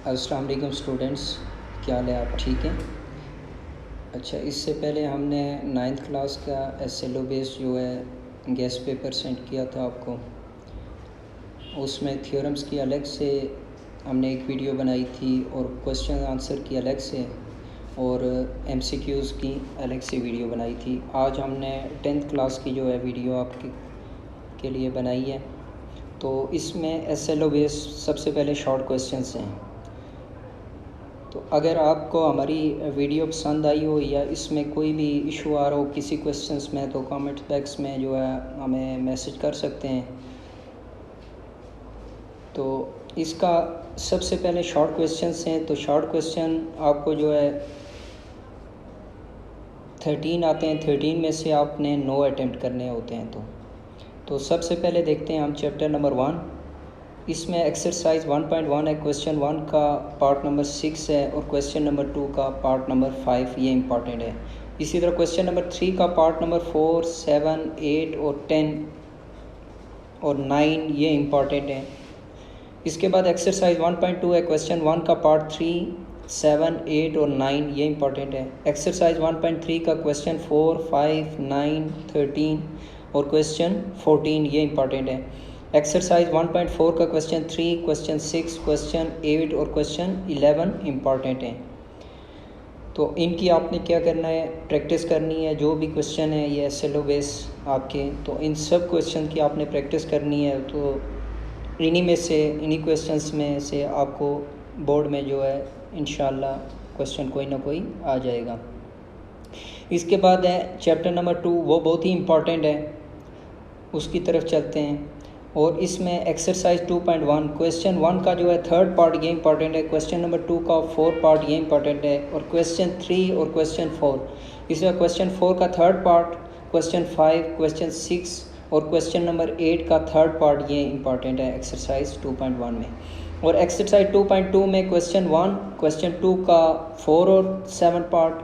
अस्सलाम वालेकुम स्टूडेंट्स, क्या हाल है? आप ठीक हैं? अच्छा, इससे पहले हमने 9th क्लास का SLO बेस जो है गेस्ट पेपर सेंड किया था आपको। उसमें थ्योरम्स की अलग से हमने एक वीडियो बनाई थी और क्वेश्चन आंसर की अलग से और MCQs की अलग से वीडियो बनाई थी। आज हमने 10th क्लास की जो है वीडियो आपके लिए बनाई है। तो इसमें SLO बेस सबसे पहले शॉर्ट क्वेश्चंस हैं। तो अगर आपको हमारी वीडियो पसंद आई हो या इसमें कोई भी इशू आ रहा हो किसी क्वेश्चंस में, तो कमेंट बॉक्स में जो है हमें मैसेज कर सकते हैं। तो इसका सबसे पहले शॉर्ट क्वेश्चंस हैं। तो शॉर्ट क्वेश्चन आपको जो है 13 आते हैं। 13 में से आपने 9 अटैम्प्ट करने होते हैं। तो सबसे पहले देखते हैं हम चैप्टर नंबर 1। इसमें एक्सरसाइज 1.1 है। क्वेश्चन 1 का पार्ट नंबर 6 है और क्वेश्चन नंबर 2 का पार्ट नंबर 5 ये इंपॉर्टेंट है। इसी तरह क्वेश्चन नंबर 3 का पार्ट नंबर 4, 7, 8 और 10 और 9 ये इंपॉर्टेंट है। इसके बाद एक्सरसाइज 1.2 है। क्वेश्चन 1 का पार्ट 3, 7, 8 और 9 ये इंपॉर्टेंट है। एक्सरसाइज 1.3 का क्वेश्चन 4, 5, 9, 13 और क्वेश्चन 14 ये इंपॉर्टेंट है। एक्सरसाइज 1.4 का क्वेश्चन 3, क्वेश्चन 6, क्वेश्चन 8 और क्वेश्चन 11 इम्पॉर्टेंट हैं। तो इनकी आपने क्या करना है, प्रैक्टिस करनी है। जो भी क्वेश्चन है ये SLO बेस आपके, तो इन सब क्वेश्चन की आपने प्रैक्टिस करनी है। तो इन्हीं क्वेश्चंस में से आपको बोर्ड में जो है इंशाल्लाह क्वेश्चन कोई ना कोई आ जाएगा। इसके बाद है चैप्टर नंबर 2, वो बहुत ही इम्पॉर्टेंट है, उसकी तरफ चलते हैं। और इसमें एक्सरसाइज 2.1 क्वेश्चन 1 का जो है 3rd पार्ट ये इंपॉर्टेंट है। क्वेश्चन नंबर 2 का 4th पार्ट ये इंपॉर्टेंट है और क्वेश्चन 3 और क्वेश्चन 4। इसमें क्वेश्चन 4 का 3rd पार्ट, क्वेश्चन 5, क्वेश्चन 6 और क्वेश्चन नंबर 8 का 3rd पार्ट ये इंपॉर्टेंट है एक्सरसाइज 2.1 में। और एक्सरसाइज 2.2 में क्वेश्चन 1, क्वेश्चन 2 का 4 और 7 पार्ट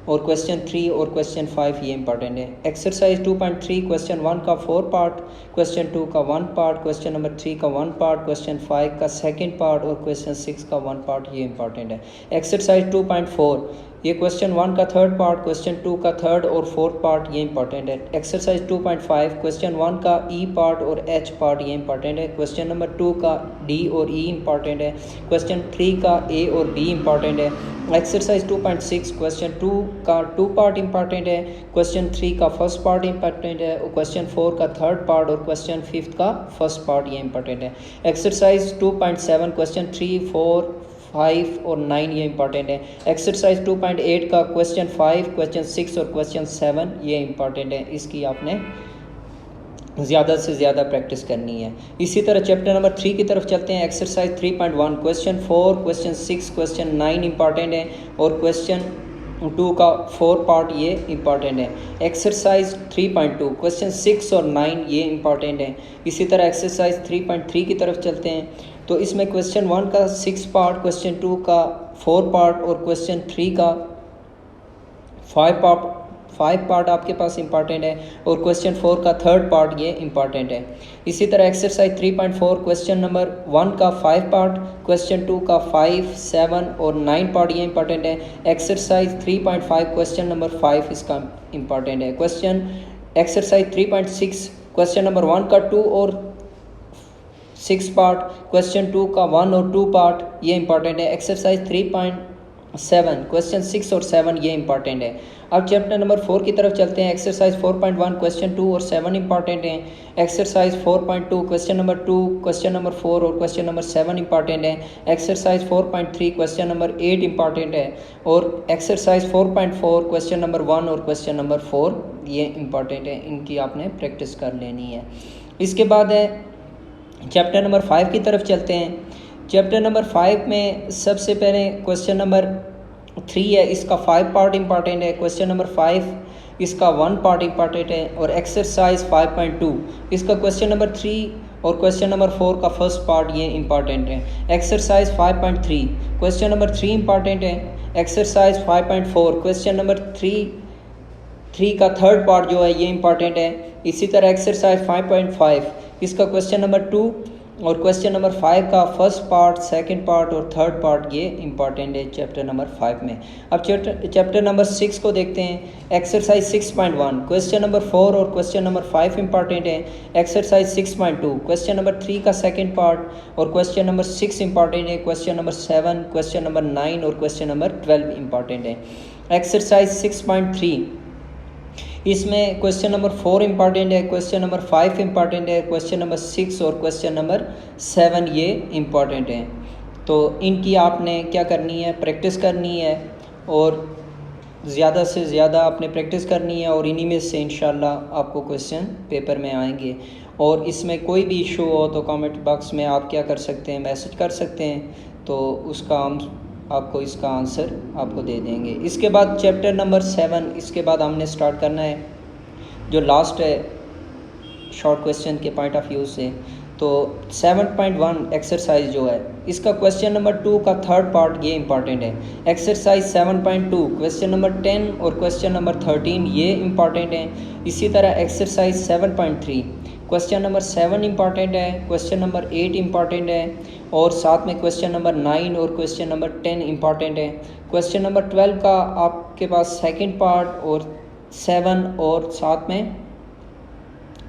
और क्वेश्चन 3 और क्वेश्चन 5 ये इंपॉर्टेंट है। एक्सरसाइज 2.3 क्वेश्चन 1 का 4 पार्ट, क्वेश्चन 2 का 1 पार्ट, क्वेश्चन नंबर 3 का 1 पार्ट, क्वेश्चन 5 का 2nd पार्ट और क्वेश्चन 6 का 1 पार्ट ये इंपॉर्टेंट है। एक्सरसाइज 2.4 ये क्वेश्चन 1 का 3rd पार्ट, क्वेश्चन 2 का 3rd और 4th पार्ट ये इंपॉर्टेंट है। एक्सरसाइज 2.5 क्वेश्चन 1 का E पार्ट और H पार्ट ये इंपॉर्टेंट है। क्वेश्चन नंबर 2 का D और E इंपॉर्टेंट है। क्वेश्चन 3 का A और B इंपॉर्टेंट है। एक्सरसाइज 2.6 क्वेश्चन 2 का 2 पार्ट इंपॉर्टेंट है। क्वेश्चन 3 का 1st पार्ट इंपॉर्टेंट है और क्वेश्चन 4 का 3rd पार्ट और क्वेश्चन 5th का 1st पार्ट ये इंपॉर्टेंट है। एक्सरसाइज 2.7 क्वेश्चन 3, 4, 5 और 9 ये इंपॉर्टेंट है। एक्सरसाइज 2.8 का क्वेश्चन 5, क्वेश्चन 6 और क्वेश्चन 7 ये इंपॉर्टेंट है। इसकी आपने ज़्यादा से ज़्यादा प्रैक्टिस करनी है। इसी तरह चैप्टर नंबर 3 की तरफ चलते हैं। Exercise 3.1 question 4, question 6, question 9 important है और क्वेश्चन 2 का 4 पार्ट ये इंपॉर्टेंट है। एक्सरसाइज 3.2 क्वेश्चन 6 और 9 ये इंपॉर्टेंट है। इसी तरह एक्सरसाइज 3.3 की तरफ चलते हैं। तो इसमें क्वेश्चन 1 का 6 पार्ट, क्वेश्चन 2 का 4 पार्ट और क्वेश्चन 3 का 5 पार्ट आपके पास इंपॉर्टेंट है और क्वेश्चन 4 का 3rd पार्ट ये इंपॉर्टेंट है। इसी तरह एक्सरसाइज 3.4 क्वेश्चन नंबर 1 का 5 पार्ट, क्वेश्चन 2 का 5, 7 और 9 पार्ट ये इंपॉर्टेंट है। एक्सरसाइज 3.5 क्वेश्चन नंबर 5 इसका इंपॉर्टेंट है। एक्सरसाइज 3.6 क्वेश्चन नंबर 1 का 2 और 6 पार्ट, क्वेश्चन 2 का 1 और 2 पार्ट ये इंपॉर्टेंट है। एक्सरसाइज 3.7 क्वेश्चन 6 और 7 ये इंपॉर्टेंट है। अब चैप्टर नंबर 4 की तरफ चलते हैं। एक्सरसाइज 4.1 क्वेश्चन 2 और 7 इंपॉर्टेंट हैं। Exercise 4.2 question number 2, question number 4 और क्वेश्चन नंबर 7 इंपॉर्टेंट है। एक्सरसाइज 4.3 क्वेश्चन नंबर 8 इंपॉर्टेंट है और एक्सरसाइज 4.4 क्वेश्चन नंबर 1 और क्वेश्चन नंबर 4 ये इंपॉर्टेंट है। इनकी आपने प्रैक्टिस कर लेनी है। इसके बाद है चैप्टर नंबर 5 की तरफ चलते हैं। चैप्टर नंबर 5 में सबसे पहले क्वेश्चन नंबर 3 है, इसका 5 पार्ट इंपॉर्टेंट है। क्वेश्चन नंबर 5 इसका 1 पार्ट इंपॉर्टेंट है और एक्सरसाइज 5.2 इसका क्वेश्चन नंबर 3 और क्वेश्चन नंबर 4 का 1st पार्ट ये इंपॉर्टेंट है। एक्सरसाइज 5.3 क्वेश्चन नंबर 3 इंपॉर्टेंट है। एक्सरसाइज 5.4 क्वेश्चन नंबर 3 का 3rd पार्ट जो है ये इंपॉर्टेंट है। इसी तरह एक्सरसाइज 5.5 इसका क्वेश्चन नंबर 2 और क्वेश्चन नंबर 5 का फर्स्ट पार्ट, सेकंड पार्ट और थर्ड पार्ट ये इंपॉर्टेंट है चैप्टर नंबर 5 में। अब चैप्टर नंबर 6 को देखते हैं, एक्सरसाइज 6.1 क्वेश्चन नंबर 4 और क्वेश्चन नंबर 5 इंपॉर्टेंट है। एक्सरसाइज 6.2 क्वेश्चन नंबर 3 का सेकंड पार्ट और क्वेश्चन नंबर 6 इंपॉर्टेंट है। क्वेश्चन नंबर 7, क्वेश्चन नंबर 9 और क्वेश्चन नंबर 12 इंपॉर्टेंट है। एक्सरसाइज 6.3 इसमें क्वेश्चन नंबर 4 इंपॉर्टेंट है, क्वेश्चन नंबर 5 इंपॉर्टेंट है, क्वेश्चन नंबर 6 और क्वेश्चन नंबर 7 ये इंपॉर्टेंट हैं। तो इनकी आपने क्या करनी है, प्रैक्टिस करनी है और ज़्यादा से ज़्यादा आपने प्रैक्टिस करनी है और इन्हीं में से इंशाल्लाह आपको क्वेश्चन पेपर में आएंगे। और इसमें कोई भी इशू हो तो कमेंट बॉक्स में आप क्या कर सकते हैं, मैसेज कर सकते हैं, तो उसका हम आपको इसका आंसर आपको दे देंगे। इसके बाद चैप्टर नंबर 7, इसके बाद हमने स्टार्ट करना है जो लास्ट है शॉर्ट क्वेश्चन के पॉइंट ऑफ व्यू से। तो 7.1 एक्सरसाइज जो है इसका क्वेश्चन नंबर 2 का थर्ड पार्ट ये इंपॉर्टेंट है। एक्सरसाइज 7.2 क्वेश्चन नंबर 10 और क्वेश्चन नंबर 13 ये इंपॉर्टेंट है। इसी तरह एक्सरसाइज 7.3 क्वेश्चन नंबर 7 इंपॉर्टेंट है, क्वेश्चन नंबर 8 इंपॉर्टेंट है और साथ में क्वेश्चन नंबर 9 और क्वेश्चन नंबर 10 इंपॉर्टेंट है। क्वेश्चन नंबर 12 का आपके पास सेकंड पार्ट और 7 और साथ में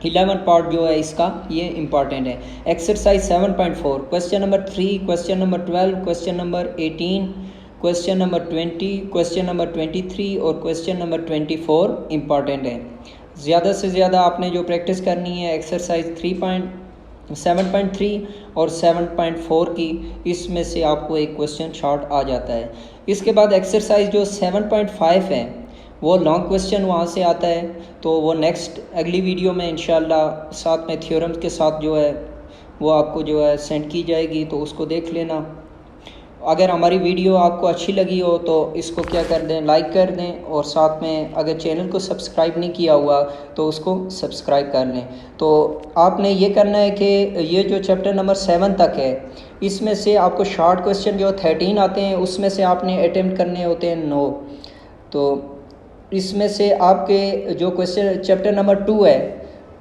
11 पार्ट जो है इसका ये इंपॉर्टेंट है। Exercise 7.4 question number 3, question number 12, question number 18, question number 20, question number 23 और क्वेश्चन नंबर 24 इंपॉर्टेंट है। ज़्यादा से ज़्यादा आपने जो प्रैक्टिस करनी है एक्सरसाइज 7.3 और 7.4 की, इसमें से आपको एक क्वेश्चन शॉर्ट आ जाता है। इसके बाद एक्सरसाइज जो 7.5 है वो लॉन्ग क्वेश्चन वहाँ से आता है, तो वो नेक्स्ट अगली वीडियो में इंशाल्लाह साथ में थ्योरम्स के साथ जो है वो आपको जो है सेंड की जाएगी, तो उसको देख लेना। अगर हमारी वीडियो आपको अच्छी लगी हो तो इसको क्या कर दें, लाइक कर दें और साथ में अगर चैनल को सब्सक्राइब नहीं किया हुआ तो उसको सब्सक्राइब कर लें। तो आपने ये करना है कि ये जो चैप्टर नंबर 7 तक है इसमें से आपको शॉर्ट क्वेश्चन जो 13 आते हैं उसमें से आपने अटेम्प्ट करने होते हैं 9। तो इसमें से आपके जो क्वेश्चन चैप्टर नंबर 2 है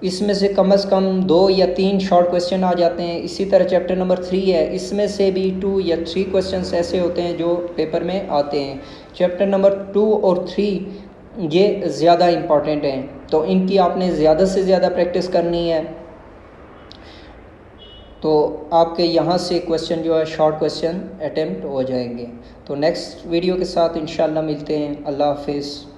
इसमें से कम 2 या 3 शॉर्ट क्वेश्चन आ जाते हैं। इसी तरह चैप्टर नंबर 3 है, इसमें से भी 2 या 3 क्वेश्चंस ऐसे होते हैं जो पेपर में आते हैं। चैप्टर नंबर 2 और 3 ये ज़्यादा इम्पॉर्टेंट हैं, तो इनकी आपने ज़्यादा से ज़्यादा प्रैक्टिस करनी है। तो आपके यहाँ से क्वेश्चन जो है शॉर्ट क्वेश्चन अटेम्प्ट हो जाएंगे। तो नेक्स्ट वीडियो के साथ इंशाल्लाह मिलते हैं। अल्लाह हाफिज़।